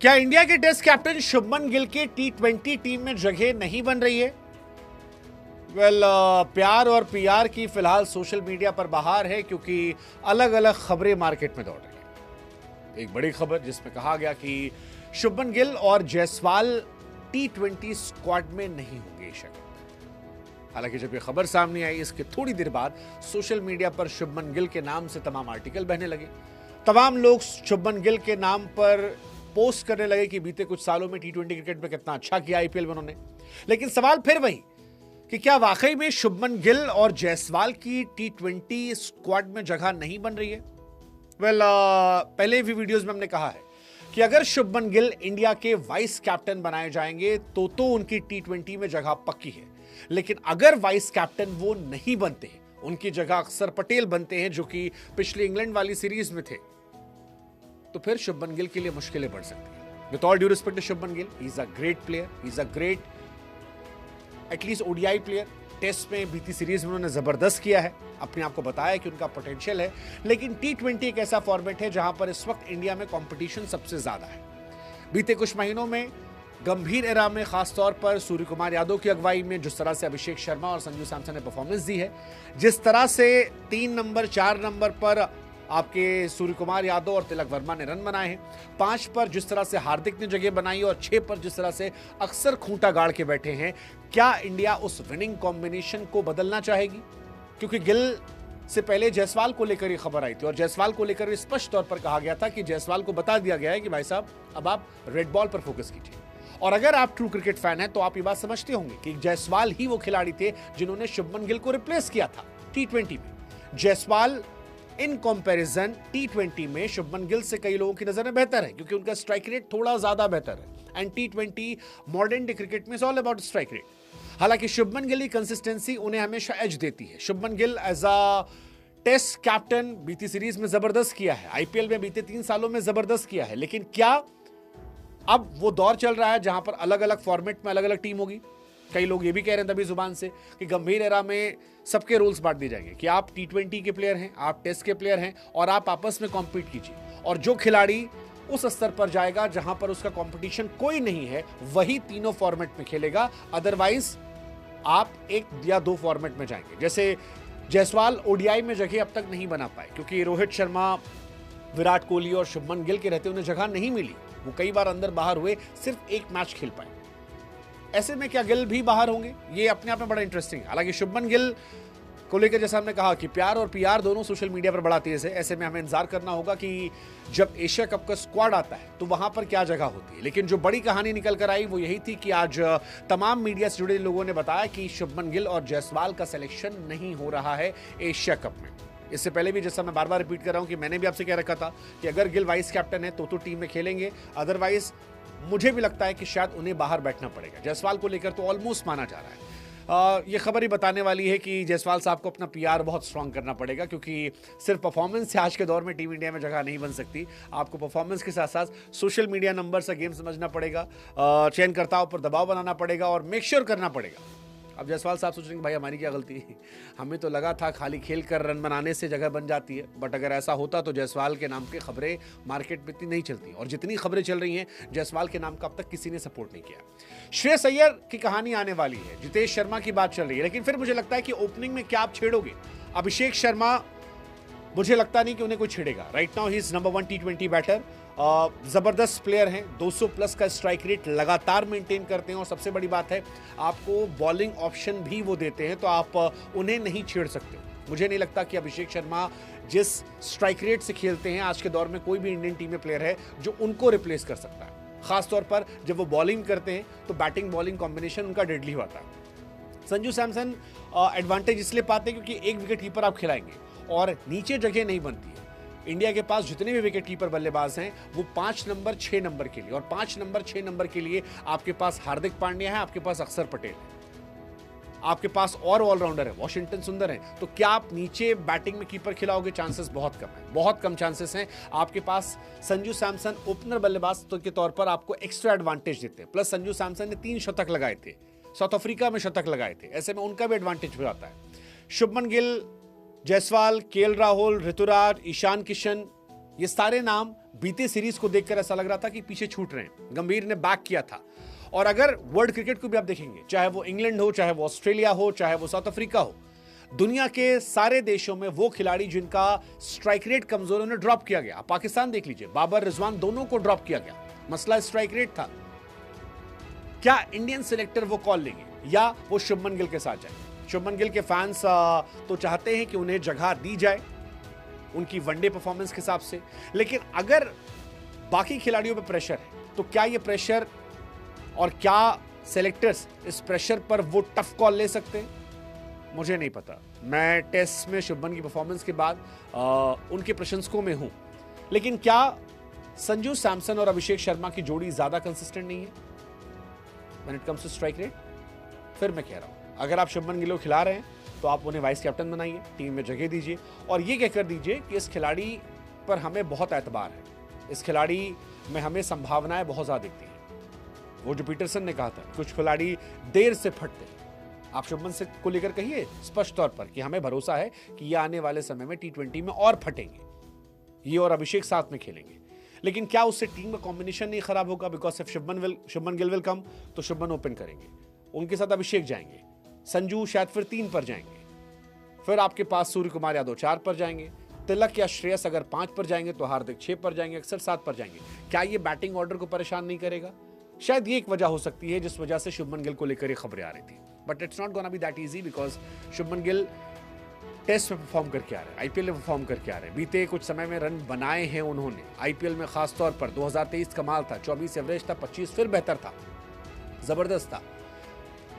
क्या इंडिया के test captain Shubman Gill के टी20 टीम में जगह नहीं बन रही है? प्यार और पीआर की फिलहाल सोशल मीडिया पर बहार है, क्योंकि अलग अलग खबरें मार्केट में दौड़ रही है। एक बड़ी खबर जिसमें कहा गया कि शुभमन गिल और जायसवाल टी20 स्क्वाड में नहीं होंगे शक्ल। हालांकि जब यह खबर सामने आई, इसके थोड़ी देर बाद सोशल मीडिया पर शुभमन गिल के नाम से तमाम आर्टिकल बहने लगे। तमाम लोग शुभमन गिल के नाम पर पोस्ट करने लगे कि बीते कुछ सालों में टी20 क्रिकेट में कितना अच्छा किया आईपीएल में उन्होंने। लेकिन सवाल फिर वही कि क्या वाकई में शुभमन गिल और जायसवाल की टी20 स्क्वाड में जगह नहीं बन रही है? पहले भी वीडियोस में हमने कहा है कि अगर शुभमन गिल इंडिया के वाइस कैप्टन बनाए जाएंगे तो उनकी टी20 में जगह पक्की है। लेकिन अगर वाइस कैप्टन वो नहीं बनते, उनकी जगह अक्षर पटेल बनते हैं, जो कि पिछली इंग्लैंड वाली सीरीज में थे, तो फिर शुभमन गिल के लिए मुश्किलें बढ़ सकती हैं। With all due respect to Shubman Gill, he is a great player, he is a great at least ODI player. Test में बीती सीरीज में उन्होंने जबरदस्त किया है, अपने आप को बताया कि उनका पोटेंशियल है। लेकिन टी20 एक ऐसा फॉर्मेट है जहां पर इस वक्त इंडिया में कंपटीशन सबसे ज्यादा है। बीते कुछ महीनों में गंभीर एरा में खासतौर पर सूर्य कुमार यादव की अगुवाई में जिस तरह से अभिषेक शर्मा और संजू सैमसन ने परफॉर्मेंस दी है, जिस तरह से 3 नंबर 4 नंबर पर आपके सूर्य कुमार यादव और तिलक वर्मा ने रन बनाए हैं, 5 पर जिस तरह से हार्दिक ने जगह बनाई और 6 पर जिस तरह से अक्सर खूंटा गाड़ के बैठे हैं, क्या इंडिया उस विनिंग कॉम्बिनेशन को बदलना चाहेगी? क्योंकि गिल से पहले जायसवाल को लेकर ये खबर आई थी और जायसवाल को लेकर स्पष्ट तौर पर कहा गया था कि जायसवाल को बता दिया गया है कि भाई साहब, अब आप रेड बॉल पर फोकस कीजिए। और अगर आप ट्रू क्रिकेट फैन हैं तो आप ये बात समझते होंगे कि जायसवाल ही वो खिलाड़ी थे जिन्होंने शुभमन गिल को रिप्लेस किया था टी20 में। जायसवाल इन कंपैरिजन टी20 में शुभमन गिल से कई लोगों की नजर में बेहतर है, क्योंकि उनका स्ट्राइक रेट थोड़ा ज्यादा बेहतर है। एंड टी20 मॉडर्न डे क्रिकेट में is all about strike rate. हालांकि शुभमन गिल की कंसिस्टेंसी उन्हें हमेशा एज देती है। Shubman Gill as a test captain बीती सीरीज में जबरदस्त किया है, आईपीएल में बीते 3 सालों में जबरदस्त किया है। लेकिन क्या अब वो दौर चल रहा है जहां पर अलग अलग फॉर्मेट में अलग अलग टीम होगी? कई लोग ये भी कह रहे हैं तभी जुबान से कि गंभीर एरा में सबके रूल्स बांट दिए जाएंगे कि आप टी20 के प्लेयर हैं, आप टेस्ट के प्लेयर हैं और आप आपस में कॉम्पीट कीजिए। और जो खिलाड़ी उस स्तर पर जाएगा जहां पर उसका कंपटीशन कोई नहीं है, वही तीनों फॉर्मेट में खेलेगा। अदरवाइज आप 1 या 2 फॉर्मेट में जाएंगे। जैसे जायसवाल ओडीआई में जगह अब तक नहीं बना पाए, क्योंकि रोहित शर्मा, विराट कोहली और शुभमन गिल के रहते उन्हें जगह नहीं मिली। वो कई बार अंदर बाहर हुए, सिर्फ 1 मैच खेल पाए। ऐसे में क्या गिल भी बाहर होंगे? ये अपने आप में बड़ा इंटरेस्टिंग है। हालांकि शुभमन गिल को लेकर जैसा हमने कहा कि प्यार और पीआर दोनों सोशल मीडिया पर बड़ा तेज है। ऐसे में हमें इंतजार करना होगा कि जब एशिया कप का स्क्वाड आता है तो वहां पर क्या जगह होती है। लेकिन जो बड़ी कहानी निकल कर आई वो यही थी कि आज तमाम मीडिया से जुड़े लोगों ने बताया कि शुभमन गिल और जायसवाल का सिलेक्शन नहीं हो रहा है एशिया कप में। इससे पहले भी जैसा मैं बार बार रिपीट कर रहा हूं कि मैंने भी आपसे कह रखा था कि अगर गिल वाइस कैप्टन है तो टीम में खेलेंगे, अदरवाइज मुझे भी लगता है कि शायद उन्हें बाहर बैठना पड़ेगा। जायसवाल को लेकर तो ऑलमोस्ट माना जा रहा है। ये खबर ही बताने वाली है कि जायसवाल साहब को अपना पीआर बहुत स्ट्रांग करना पड़ेगा, क्योंकि सिर्फ परफॉर्मेंस से आज के दौर में टीम इंडिया में जगह नहीं बन सकती। आपको परफॉर्मेंस के साथ साथ सोशल मीडिया नंबर से गेम समझना पड़ेगा, चयनकर्ताओं पर दबाव बनाना पड़ेगा और मेक श्योर करना पड़ेगा। अब जायसवाल साहब सोच रहे हैं भाई हमारी क्या गलती है, हमें तो लगा था खाली खेल कर रन बनाने से जगह बन जाती है। बट अगर ऐसा होता तो जायसवाल के नाम की खबरें मार्केट में इतनी नहीं चलती, और जितनी खबरें चल रही हैं जायसवाल के नाम का अब तक किसी ने सपोर्ट नहीं किया। श्रेयस अय्यर की कहानी आने वाली है, जितेश शर्मा की बात चल रही है, लेकिन फिर मुझे लगता है कि ओपनिंग में क्या आप छेड़ोगे? अभिषेक शर्मा, मुझे लगता नहीं कि उन्हें कोई छेड़ेगा। Right now he is number 1 टी20 बैटर। जबरदस्त प्लेयर हैं, 200 प्लस का स्ट्राइक रेट लगातार मेंटेन करते हैं, और सबसे बड़ी बात है आपको बॉलिंग ऑप्शन भी वो देते हैं, तो आप उन्हें नहीं छेड़ सकते। मुझे नहीं लगता कि अभिषेक शर्मा जिस स्ट्राइक रेट से खेलते हैं आज के दौर में कोई भी इंडियन टीम में प्लेयर है जो उनको रिप्लेस कर सकता है। खासतौर पर जब वो बॉलिंग करते हैं तो बैटिंग बॉलिंग कॉम्बिनेशन उनका डेडली होता है। संजू सैमसन एडवांटेज इसलिए पाते हैं क्योंकि 1 विकेट कीपर आप खिलाएंगे और नीचे जगह नहीं बनती है। इंडिया के पास जितने भी विकेट कीपर बल्लेबाज हैं वो 5 नंबर 6 नंबर के लिए, और 5 नंबर 6 नंबर के लिए आपके पास हार्दिक पांड्या है, आपके पास अक्षर पटेल है, आपके पास और ऑलराउंडर है, वॉशिंगटन सुंदर है। तो क्या आप नीचे बैटिंग में कीपर खिलाओगे? चांसेस बहुत कम है, बहुत कम चांसेस हैं। आपके पास संजू सैमसन ओपनर बल्लेबाज के तौर पर आपको एक्स्ट्रा एडवांटेज देते हैं। प्लस संजू सैमसन ने 3 शतक लगाए थे, साउथ अफ्रीका में शतक लगाए थे, ऐसे में उनका भी एडवांटेज हो जाता है। शुभमन गिल, जायसवाल, केएल राहुल, ऋतुराज, ईशान किशन, ये सारे नाम बीते सीरीज को देखकर ऐसा लग रहा था कि पीछे छूट रहे हैं। गंभीर ने बैक किया था। और अगर वर्ल्ड क्रिकेट को भी आप देखेंगे, चाहे वो इंग्लैंड हो, चाहे वो ऑस्ट्रेलिया हो, चाहे वो साउथ अफ्रीका हो, दुनिया के सारे देशों में वो खिलाड़ी जिनका स्ट्राइक रेट कमजोर है उन्हें ड्रॉप किया गया। पाकिस्तान देख लीजिए, बाबर, रिजवान दोनों को ड्रॉप किया गया। मसला स्ट्राइक रेट था। क्या इंडियन सिलेक्टर वो कॉल लेंगे या वो शुभमन गिल के साथ जाएंगे? शुभमन गिल के फैंस तो चाहते हैं कि उन्हें जगह दी जाए उनकी वनडे परफॉर्मेंस के हिसाब से, लेकिन अगर बाकी खिलाड़ियों पर प्रेशर है तो क्या ये प्रेशर और क्या सेलेक्टर्स इस प्रेशर पर वो टफ कॉल ले सकते हैं? मुझे नहीं पता। मैं टेस्ट में शुभमन की परफॉर्मेंस के बाद उनके प्रशंसकों में हूं, लेकिन क्या संजू सैमसन और अभिषेक शर्मा की जोड़ी ज्यादा कंसिस्टेंट नहीं है when it comes to strike rate? फिर मैं कह रहा हूं, अगर आप शुभमन गिल को खिला रहे हैं तो आप उन्हें वाइस कैप्टन बनाइए, टीम में जगह दीजिए और ये कहकर दीजिए कि इस खिलाड़ी पर हमें बहुत एतबार है, इस खिलाड़ी में हमें संभावनाएं बहुत ज्यादा दिखती हैं। वो जो पीटरसन ने कहा था, कुछ खिलाड़ी देर से फटते हैं, आप शुभमन से को लेकर कहिए स्पष्ट तौर पर कि हमें भरोसा है कि ये आने वाले समय में T20 में और फटेंगे, ये और अभिषेक साथ में खेलेंगे। लेकिन क्या उससे टीम का कॉम्बिनेशन नहीं खराब होगा? Because if Shubman Gill will come तो शुभमन ओपन करेंगे, उनके साथ अभिषेक जाएंगे, संजू शायद फिर 3 पर जाएंगे, फिर आपके पास सूर्य कुमार यादव 4 पर जाएंगे, तिलक या श्रेयस अगर 5 पर जाएंगे तो हार्दिक 6 पर जाएंगे, अक्सर 7 पर जाएंगे। क्या ये बैटिंग ऑर्डर को परेशान नहीं करेगा? शायद ये एक वजह हो सकती है जिस वजह से शुभमन गिल को लेकर ये खबरें आ रही थी। But it's not gonna be that easy because Shubman Gill test में परफॉर्म करके आ रहे हैं, आईपीएल में परफॉर्म करके आ रहे हैं। बीते कुछ समय में रन बनाए हैं उन्होंने आईपीएल में, खास तौर पर 2023 कमाल था, 24 एवरेज था, 25 फिर बेहतर था, जबरदस्त था।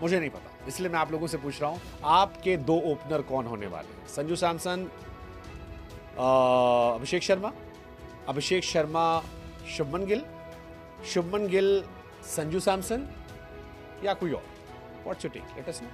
मुझे नहीं पता, इसलिए मैं आप लोगों से पूछ रहा हूं, आपके 2 ओपनर कौन होने वाले हैं? संजू सैमसन, अभिषेक शर्मा शुभमन गिल संजू सैमसन या कोई और? What's your take? Let us no.